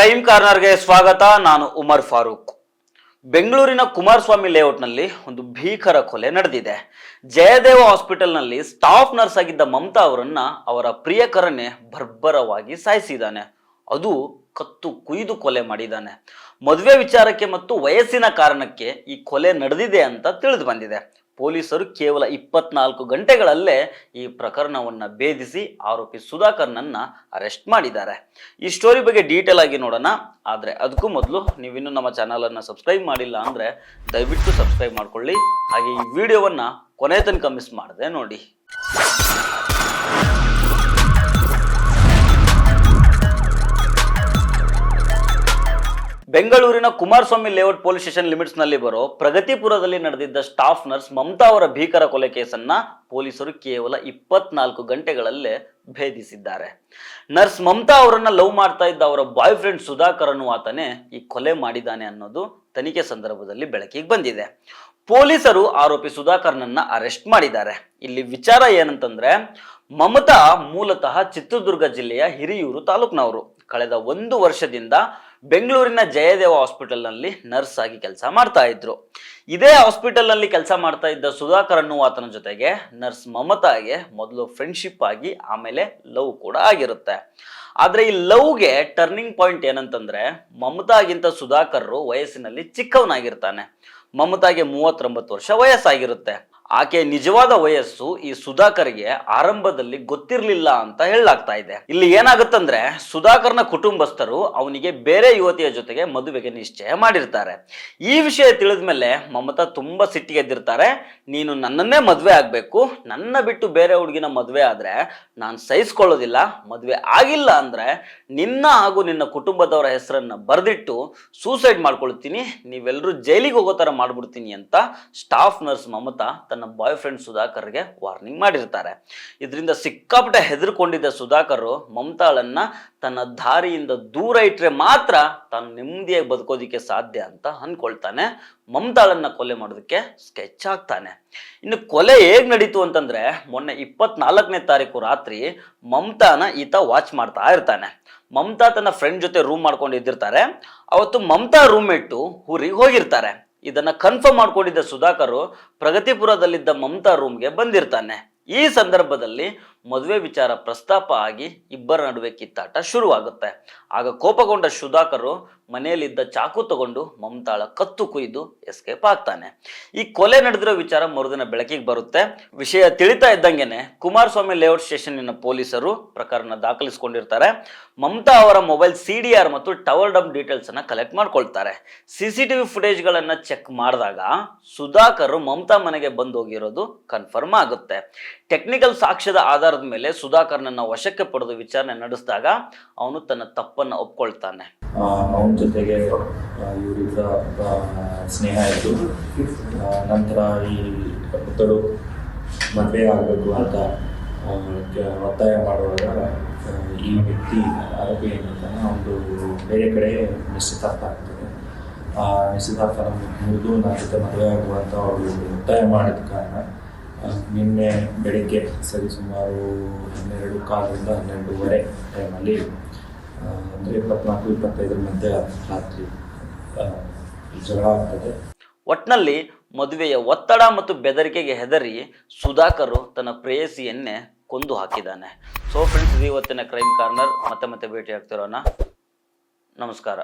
Crime ಕಾರ್ನರ್ಗೆ ಸ್ವಾಗತ. ನಾನು ಉಮರ್ ಫಾರೂಕ್. ಬೆಂಗಳೂರಿನ ಕುಮಾರಸ್ವಾಮಿ ಲೇಔಟ್ನಲ್ಲಿ ಒಂದು ಭೀಕರ ಕೊಲೆ ನಡೆದಿದೆ. ಜಯದೇವ ಹಾಸ್ಪಿಟಲ್ನಲ್ಲಿ ಸ್ಟಾಫ್ ನರ್ಸ್ ಆಗಿದ್ದ ಮಮತಾ ಅವರನ್ನ ಅವರ ಪ್ರಿಯಕರನೇ ಬರ್ಬರವಾಗಿ ಸಾಯಿಸಿದ್ದಾನೆ. ಅದು ಕತ್ತು ಕುಯ್ದು ಕೊಲೆ ಮಾಡಿದ್ದಾನೆ. ಮದುವೆ ವಿಚಾರಕ್ಕೆ ಮತ್ತು ವಯಸ್ಸಿನ ಕಾರಣಕ್ಕೆ ಈ ಕೊಲೆ ನಡೆದಿದೆ ಅಂತ ತಿಳಿದು ಬಂದಿದೆ. ಪೊಲೀಸರು ಕೇವಲ 24 ಗಂಟೆಗಳಲ್ಲೇ ಈ ಪ್ರಕರಣವನ್ನು ಭೇದಿಸಿ ಆರೋಪಿ ಸುಧಾಕರ್ನನ್ನ ಅರೆಸ್ಟ್ ಮಾಡಿದ್ದಾರೆ. ಈ ಸ್ಟೋರಿ ಬಗ್ಗೆ ಡೀಟೇಲ್ ಆಗಿ ನೋಡೋಣ. ಆದರೆ ಅದಕ್ಕೂ ಮೊದಲು ನೀವಿನ್ನೂ ನಮ್ಮ ಚಾನಲನ್ನು ಸಬ್ಸ್ಕ್ರೈಬ್ ಮಾಡಿಲ್ಲ ಅಂದರೆ ದಯವಿಟ್ಟು ಸಬ್ಸ್ಕ್ರೈಬ್ ಮಾಡ್ಕೊಳ್ಳಿ. ಹಾಗೆ ಈ ವಿಡಿಯೋವನ್ನು ಕೊನೆ ತನಕ ಮಿಸ್ ಮಾಡದೆ ನೋಡಿ. ಬೆಂಗಳೂರಿನ Kumaraswamy layout police station limits ನಲ್ಲಿ ಬರೋ ಪ್ರಗತಿಪುರದಲ್ಲಿ ನಡೆದಿದ್ದ ಸ್ಟಾಫ್ ನರ್ಸ್ ಮಮತಾ ಅವರ ಭೀಕರ ಕೊಲೆ ಕೇಸನ್ನ ಪೊಲೀಸರು ಕೇವಲ 24 ಗಂಟೆಗಳಲ್ಲೇ ಭೇದಿಸಿದ್ದಾರೆ. ನರ್ಸ್ ಮಮತಾ ಅವರನ್ನ ಲವ್ ಮಾಡ್ತಾ ಇದ್ದ ಅವರ ಬಾಯ್ ಫ್ರೆಂಡ್ ಸುಧಾಕರ್ ಅನ್ನುವಾತನೇ ಈ ಕೊಲೆ ಮಾಡಿದ್ದಾನೆ ಅನ್ನೋದು ತನಿಖೆ ಸಂದರ್ಭದಲ್ಲಿ ಬೆಳಕಿಗೆ ಬಂದಿದೆ. ಪೊಲೀಸರು ಆರೋಪಿ ಸುಧಾಕರ್ನನ್ನ ಅರೆಸ್ಟ್ ಮಾಡಿದ್ದಾರೆ. ಇಲ್ಲಿ ವಿಚಾರ ಏನಂತಂದ್ರೆ, ಮಮತಾ ಮೂಲತಃ ಚಿತ್ರದುರ್ಗ ಜಿಲ್ಲೆಯ ಹಿರಿಯೂರು ತಾಲೂಕಿನವರು. ಕಳೆದ 1 ವರ್ಷದಿಂದ ಬೆಂಗಳೂರಿನ ಜಯದೇವ ಹಾಸ್ಪಿಟಲ್ನಲ್ಲಿ ನರ್ಸ್ ಆಗಿ ಕೆಲಸ ಮಾಡ್ತಾ ಇದ್ರು. ಇದೇ ಹಾಸ್ಪಿಟಲ್ನಲ್ಲಿ ಕೆಲಸ ಮಾಡ್ತಾ ಇದ್ದ ಸುಧಾಕರ್ ಅನ್ನುವಾತನ ಜೊತೆಗೆ ನರ್ಸ್ ಮಮತಾಗೆ ಮೊದಲು ಫ್ರೆಂಡ್ಶಿಪ್ ಆಗಿ ಆಮೇಲೆ ಲವ್ ಕೂಡ ಆಗಿರುತ್ತೆ. ಆದ್ರೆ ಈ ಲವ್ಗೆ ಟರ್ನಿಂಗ್ ಪಾಯಿಂಟ್ ಏನಂತಂದ್ರೆ, ಮಮತಾಗಿಂತ ಸುಧಾಕರ್ ವಯಸ್ಸಿನಲ್ಲಿ ಚಿಕ್ಕವನಾಗಿರ್ತಾನೆ. ಮಮತಾಗೆ 39 ವರ್ಷ ವಯಸ್ಸಾಗಿರುತ್ತೆ. ಆಕೆ ನಿಜವಾದ ವಯಸ್ಸು ಈ ಸುಧಾಕರ್ಗೆ ಆರಂಭದಲ್ಲಿ ಗೊತ್ತಿರಲಿಲ್ಲ ಅಂತ ಹೇಳಲಾಗ್ತಾ ಇದೆ. ಇಲ್ಲಿ ಏನಾಗುತ್ತಂದ್ರೆ, ಸುಧಾಕರ್ನ ಕುಟುಂಬಸ್ಥರು ಅವನಿಗೆ ಬೇರೆ ಯುವತಿಯ ಜೊತೆಗೆ ಮದುವೆಗೆ ನಿಶ್ಚಯ ಮಾಡಿರ್ತಾರೆ. ಈ ವಿಷಯ ತಿಳಿದ ಮೇಲೆ ಮಮತಾ ತುಂಬಾ ಸಿಟ್ಟಿಗೆದ್ದಿರ್ತಾರೆ. ನೀನು ನನ್ನನ್ನೇ ಮದುವೆ ಆಗ್ಬೇಕು, ನನ್ನ ಬಿಟ್ಟು ಬೇರೆ ಹುಡುಗಿನ ಮದುವೆ ಆದ್ರೆ ನಾನು ಸಹಿಸ್ಕೊಳ್ಳೋದಿಲ್ಲ, ಮದುವೆ ಆಗಿಲ್ಲ ಅಂದ್ರೆ ನಿನ್ನ ಹಾಗೂ ನಿನ್ನ ಕುಟುಂಬದವರ ಹೆಸರನ್ನ ಬರೆದಿಟ್ಟು ಸೂಸೈಡ್ ಮಾಡ್ಕೊಳ್ತೀನಿ, ನೀವೆಲ್ಲರೂ ಜೈಲಿಗೆ ಹೋಗೋ ತರ ಮಾಡ್ಬಿಡ್ತೀನಿ ಅಂತ ಸ್ಟಾಫ್ ನರ್ಸ್ ಮಮತಾ ತನ್ನ ಬಾಯ್ ಫ್ರೆಂಡ್ ಸುಧಾಕರ್ಗೆ ವಾರ್ನಿಂಗ್ ಮಾಡಿರ್ತಾರೆ. ಇದರಿಂದ ಸಿಕ್ಕಾಪಟ್ಟೆ ಹೆದರ್ಕೊಂಡಿದ್ದ ಸುಧಾಕರ್ ಮಮತಾಳನ್ನ ತನ್ನ ದಾರಿಯಿಂದ ದೂರ ಇಟ್ರೆ ಮಾತ್ರ ತಾನು ನೆಮ್ಮದಿಯಾಗಿ ಬದುಕೋದಿಕ್ಕೆ ಸಾಧ್ಯ ಅಂತ ಅನ್ಕೊಳ್ತಾನೆ. ಮಮತಾಳನ್ನ ಕೊಲೆ ಮಾಡೋದಕ್ಕೆ ಸ್ಕೆಚ್ ಆಗ್ತಾನೆ. ಇನ್ನು ಕೊಲೆ ಹೇಗ್ ನಡೀತು ಅಂತಂದ್ರೆ, ಮೊನ್ನೆ 24ನೇ ತಾರೀಕು ರಾತ್ರಿ ಮಮತಾನ ಈತ ವಾಚ್ ಮಾಡ್ತಾ ಇರ್ತಾನೆ. ಮಮತಾ ತನ್ನ ಫ್ರೆಂಡ್ ಜೊತೆ ರೂಮ್ ಮಾಡ್ಕೊಂಡು ಇದ್ದಿರ್ತಾರೆ. ಅವತ್ತು ಮಮತಾ ರೂಮ್ಮೇಟು ಊರಿಗೆ ಹೋಗಿರ್ತಾರೆ. ಇದನ್ನ ಕನ್ಫರ್ಮ್ ಮಾಡ್ಕೊಂಡಿದ್ದ ಸುಧಾಕರ್ ಪ್ರಗತಿಪುರದಲ್ಲಿದ್ದ ಮಮತಾ ರೂಮ್ಗೆ ಬಂದಿರ್ತಾನೆ. ಈ ಸಂದರ್ಭದಲ್ಲಿ ಮದುವೆ ವಿಚಾರ ಪ್ರಸ್ತಾಪ ಆಗಿ ಇಬ್ಬರ ನಡುವೆ ಕಿತ್ತಾಟ ಶುರುವಾಗುತ್ತೆ. ಆಗ ಕೋಪಗೊಂಡ ಸುಧಾಕರ್ ಮನೆಯಲ್ಲಿದ್ದ ಚಾಕು ತಗೊಂಡು ಮಮತಾಳ ಕತ್ತು ಕುಯ್ದು ಎಸ್ಕೇಪ್ ಆಗ್ತಾನೆ. ಈ ಕೊಲೆ ನಡೆದಿರೋ ವಿಚಾರ ಮರುದಿನ ಬೆಳಕಿಗೆ ಬರುತ್ತೆ. ವಿಷಯ ತಿಳಿತಾ ಇದ್ದಂಗೆನೆ ಕುಮಾರಸ್ವಾಮಿ ಲೇಔಟ್ ಸ್ಟೇಷನ್ನಿನ ಪೊಲೀಸರು ಪ್ರಕರಣ ದಾಖಲಿಸಿಕೊಂಡಿರ್ತಾರೆ. ಮಮತಾ ಅವರ ಮೊಬೈಲ್ CDR ಮತ್ತು ಟವರ್ ಡಂಪ್ ಡೀಟೇಲ್ಸ್ ಅನ್ನ ಕಲೆಕ್ಟ್ ಮಾಡ್ಕೊಳ್ತಾರೆ. CCTV ಫುಟೇಜ್ಗಳನ್ನ ಚೆಕ್ ಮಾಡಿದಾಗ ಸುಧಾಕರ್ ಮಮತಾ ಮನೆಗೆ ಬಂದು ಹೋಗಿರೋದು ಕನ್ಫರ್ಮ್ ಆಗುತ್ತೆ. ಟೆಕ್ನಿಕಲ್ ಸಾಕ್ಷ್ಯದ ಆಧಾರದ ಮೇಲೆ ಸುಧಾಕರ್ನನ್ನ ವಶಕ್ಕೆ ಪಡೆದು ವಿಚಾರಣೆ ನಡೆಸಿದಾಗ ಅವನು ತನ್ನ ತಪ್ಪನ್ನು ಒಪ್ಕೊಳ್ತಾನೆ. ಅವನ ಜೊತೆಗೆ ಇವರಿಬ್ಬರ ಸ್ನೇಹ ಇತ್ತು. ನಂತರ ಈ ಪುತ್ತಳು ಮದುವೆ ಆಗಬೇಕು ಅಂತ ಒತ್ತಾಯ ಮಾಡುವಾಗ ಈ ವ್ಯಕ್ತಿ ಆರೋಪಿ ಏನಿರ್ತಾನೆ ಅವನು ಬೇರೆ ಕಡೆ ನಿಶ್ಚಿತಾರ್ಥ ಆಗ್ತದೆ. ನಿಶ್ಚಿತಾರ್ಥನ ಮುರಿದು ನನ್ನ ಜೊತೆ ಮದುವೆ ಆಗುವಂಥ ಅವರು ಒತ್ತಾಯ ಮಾಡಿದ ಕಾರಣ ನಿನ್ನೆ ಬೆಳಿಗ್ಗೆ ಸರಿಸುಮಾರು 12:15 ರಿಂದ 12:30 ಟೈಮಲ್ಲಿ ಅಂದರೆ 24-25 ಮಧ್ಯೆ ರಾತ್ರಿ ಜಗಳ ಆಗ್ತದೆ. ಒಟ್ನಲ್ಲಿ ಮದುವೆಯ ಒತ್ತಡ ಮತ್ತು ಬೆದರಿಕೆಗೆ ಹೆದರಿ ಸುಧಾಕರ್ ತನ್ನ ಪ್ರೇಯಸಿಯನ್ನೇ ಕೊಂದು ಹಾಕಿದ್ದಾನೆ. ಸೊ ಫ್ರೆಂಡ್ಸ್, ಇವತ್ತಿನ ಕ್ರೈಮ್ ಕಾರ್ನರ್ ಮತ್ತೆ ಭೇಟಿ ಆಗ್ತಿರೋಣ. ನಮಸ್ಕಾರ.